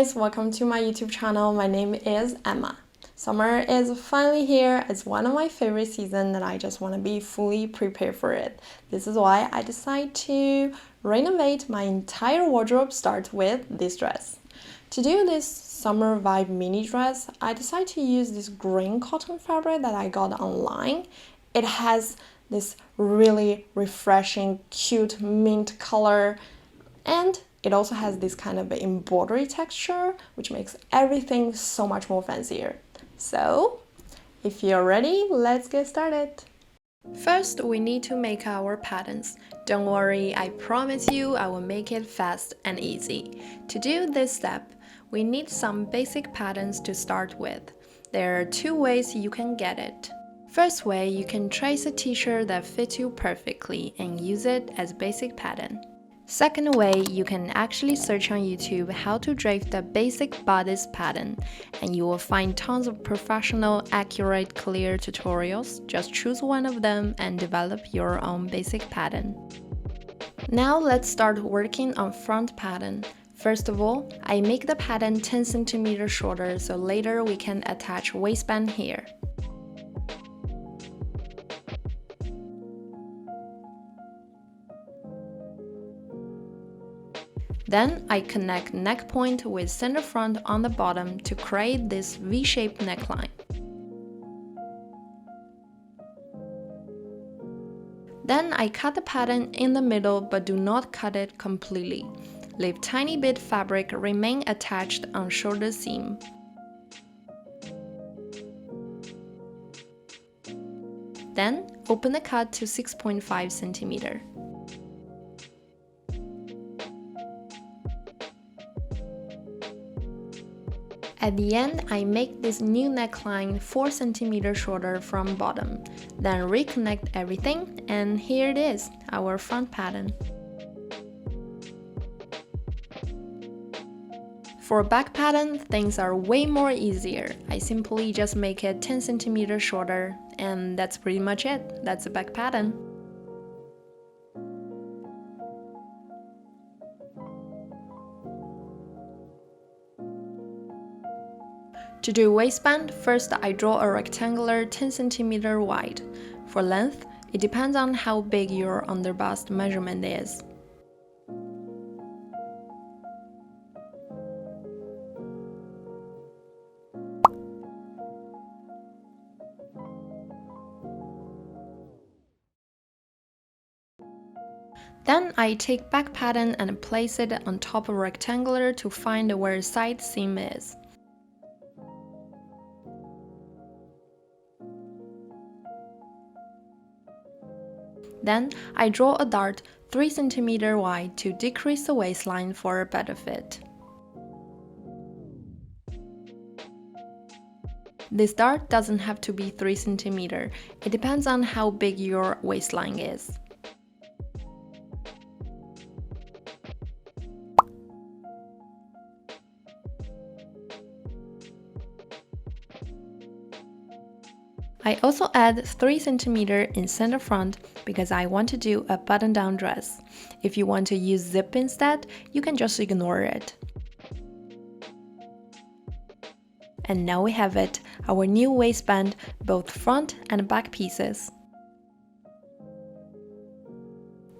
guys, welcome to my YouTube channel. My name is Emma. Summer is finally here. It's one of my favorite seasons and I just want to be fully prepared for it. This is why I decided to renovate my entire wardrobe, start with this dress. To do this summer vibe mini dress, I decided to use this green cotton fabric that I got online. It has this really refreshing, cute mint color, and it also has this kind of embroidery texture, which makes everything so much more fancier. So, if you're ready, let's get started. First, we need to make our patterns. Don't worry, I promise you I will make it fast and easy. To do this step, we need some basic patterns to start with. There are two ways you can get it. First way, you can trace a t-shirt that fits you perfectly and use it as basic pattern. Second way, you can actually search on YouTube how to drape the basic bodice pattern, and you will find tons of professional, accurate, clear tutorials. Just choose one of them and develop your own basic pattern. Now let's start working on front pattern. First of all, I make the pattern 10 cm shorter so later we can attach waistband here. Then I connect neck point with center front on the bottom to create this V-shaped neckline. Then I cut the pattern in the middle but do not cut it completely. Leave tiny bit fabric remain attached on shoulder seam. Then open the cut to 6.5 cm. At the end, I make this new neckline 4 cm shorter from bottom, then reconnect everything, and here it is, our front pattern. For back pattern, things are way more easier. I simply just make it 10 cm shorter, and that's pretty much it. That's the back pattern. To do waistband, first I draw a rectangular 10 cm wide. For length, it depends on how big your underbust measurement is. Then I take back pattern and place it on top of rectangular to find where side seam is. Then I draw a dart 3 cm wide to decrease the waistline for a better fit. This dart doesn't have to be 3 cm, it depends on how big your waistline is. I also add 3 cm in center front because I want to do a button-down dress. If you want to use zip instead, you can just ignore it. And now we have it, our new waistband, both front and back pieces.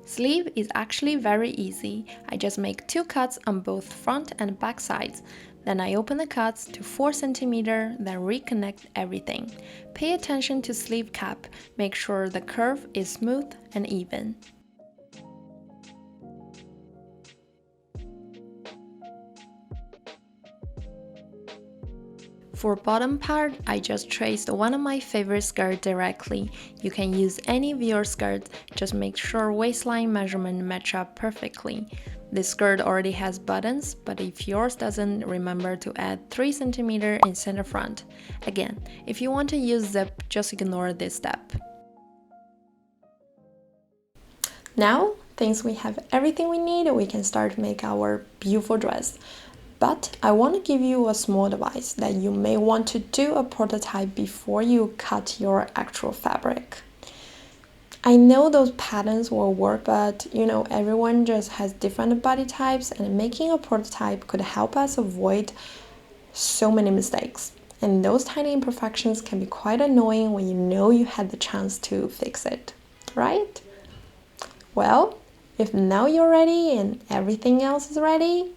Sleeve is actually very easy. I just make 2 cuts on both front and back sides. Then I open the cuts to 4 cm, then reconnect everything. Pay attention to sleeve cap, make sure the curve is smooth and even. For bottom part, I just traced one of my favorite skirts directly. You can use any of your skirts, just make sure waistline measurement match up perfectly. This skirt already has buttons, but if yours doesn't, remember to add 3 cm in center front. Again, if you want to use zip, just ignore this step. Now, since we have everything we need, we can start make our beautiful dress. But I want to give you a small advice that you may want to do a prototype before you cut your actual fabric. I know those patterns will work, but everyone just has different body types, and making a prototype could help us avoid so many mistakes. And those tiny imperfections can be quite annoying when you know you had the chance to fix it, right? Well, if now you're ready and everything else is ready,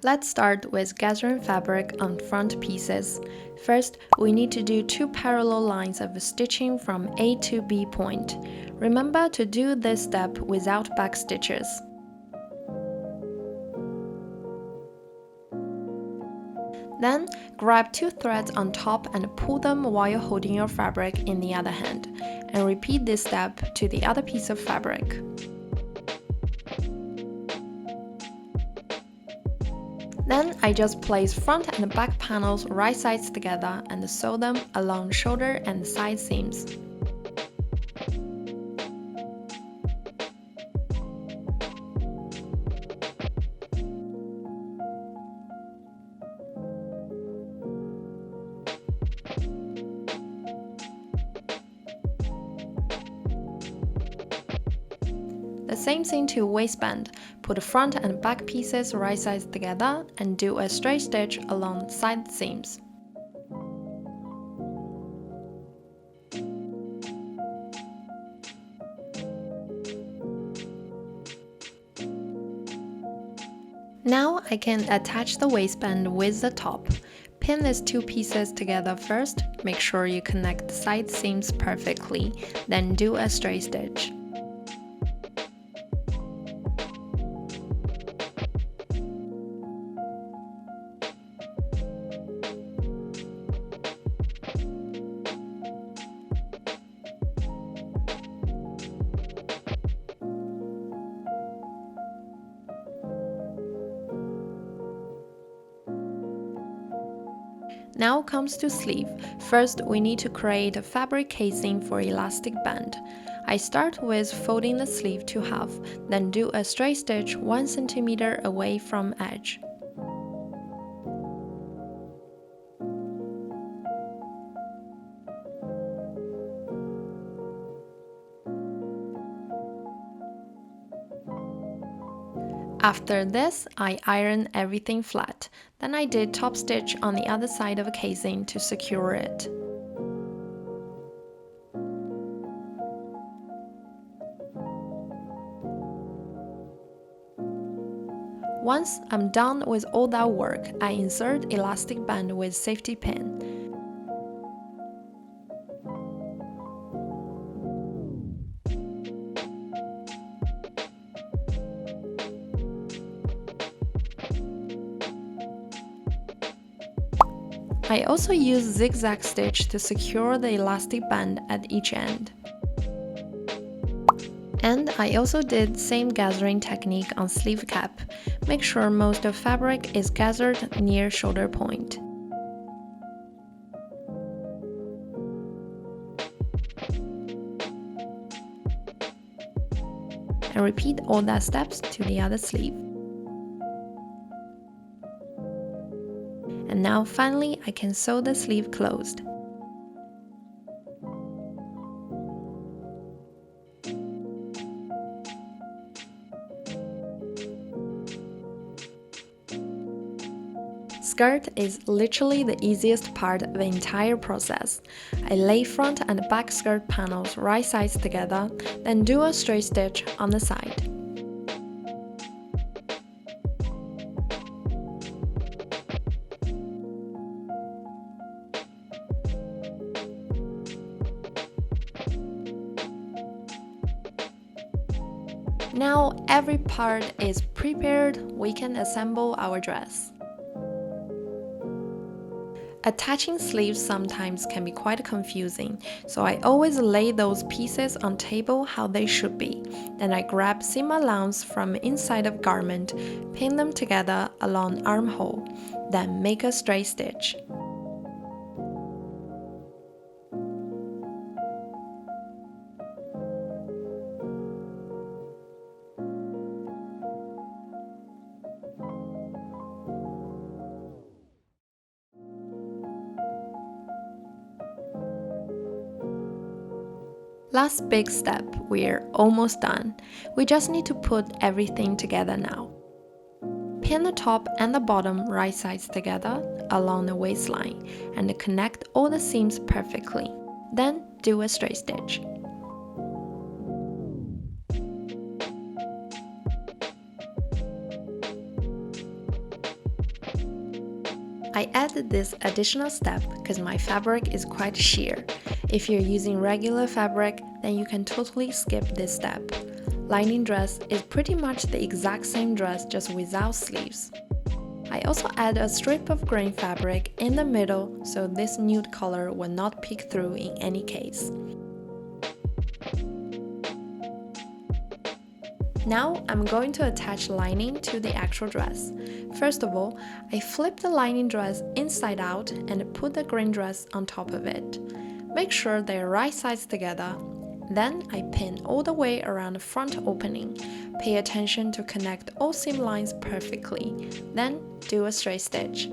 let's start with gathering fabric on front pieces. First, we need to do 2 parallel lines of stitching from A to B point. Remember to do this step without back stitches. Then, grab 2 threads on top and pull them while holding your fabric in the other hand, and repeat this step to the other piece of fabric. Then I just place front and back panels right sides together and sew them along shoulder and side seams. The same thing to waistband. Put the front and back pieces right sides together and do a straight stitch along side seams. Now I can attach the waistband with the top. Pin these 2 pieces together first, make sure you connect the side seams perfectly, then do a straight stitch. Now comes to sleeve. First, we need to create a fabric casing for elastic band. I start with folding the sleeve to half, then do a straight stitch 1 cm away from edge. After this, I iron everything flat. Then I did top stitch on the other side of a casing to secure it. Once I'm done with all that work, I insert elastic band with safety pin. I also use zigzag stitch to secure the elastic band at each end. And I also did same gathering technique on sleeve cap. Make sure most of fabric is gathered near shoulder point. And repeat all that steps to the other sleeve. And now finally I can sew the sleeve closed. Skirt is literally the easiest part of the entire process. I lay front and back skirt panels right sides together, then do a straight stitch on the side. Now every part is prepared, we can assemble our dress. Attaching sleeves sometimes can be quite confusing, so I always lay those pieces on table how they should be. Then I grab seam allowance from inside of garment, pin them together along armhole, then make a straight stitch. Last big step, we're almost done. We just need to put everything together now. Pin the top and the bottom right sides together along the waistline and connect all the seams perfectly. Then do a straight stitch. I added this additional step because my fabric is quite sheer. If you're using regular fabric, then you can totally skip this step. Lining dress is pretty much the exact same dress, just without sleeves. I also add a strip of grain fabric in the middle so this nude color will not peek through in any case. Now I'm going to attach lining to the actual dress. First of all, I flip the lining dress inside out and put the grain dress on top of it. Make sure they're right sides together. Then I pin all the way around the front opening. Pay attention to connect all seam lines perfectly. Then do a straight stitch.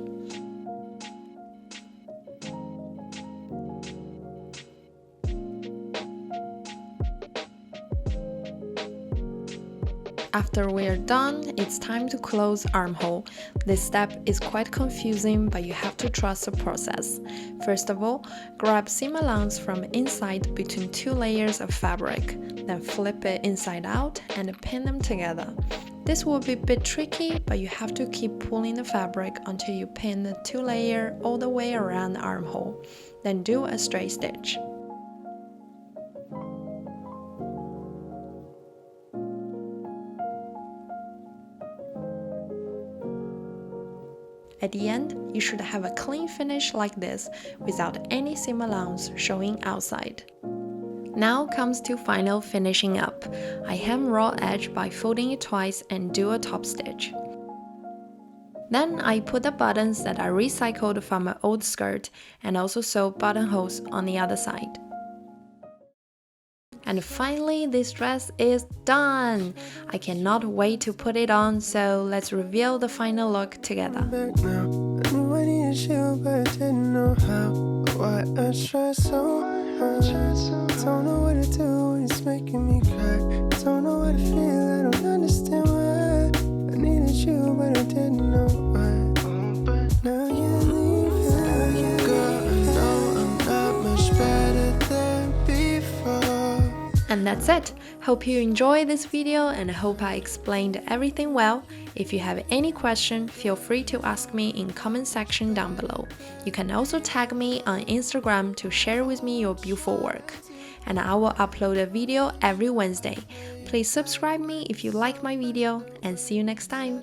After we're done, it's time to close armhole. This step is quite confusing, but you have to trust the process. First of all, grab seam allowance from inside between two layers of fabric, then flip it inside out and pin them together. This will be a bit tricky, but you have to keep pulling the fabric until you pin the two layer all the way around the armhole. Then do a straight stitch. At the end, you should have a clean finish like this, without any seam allowance showing outside. Now comes to final finishing up. I hem raw edge by folding it twice and do a top stitch. Then I put the buttons that I recycled from my old skirt and also sew buttonholes on the other side. And finally, this dress is done! I cannot wait to put it on, so let's reveal the final look together. And that's it. Hope you enjoyed this video and I hope I explained everything well. If you have any question, feel free to ask me in comment section down below. You can also tag me on Instagram to share with me your beautiful work. And I will upload a video every Wednesday. Please subscribe me if you like my video and see you next time.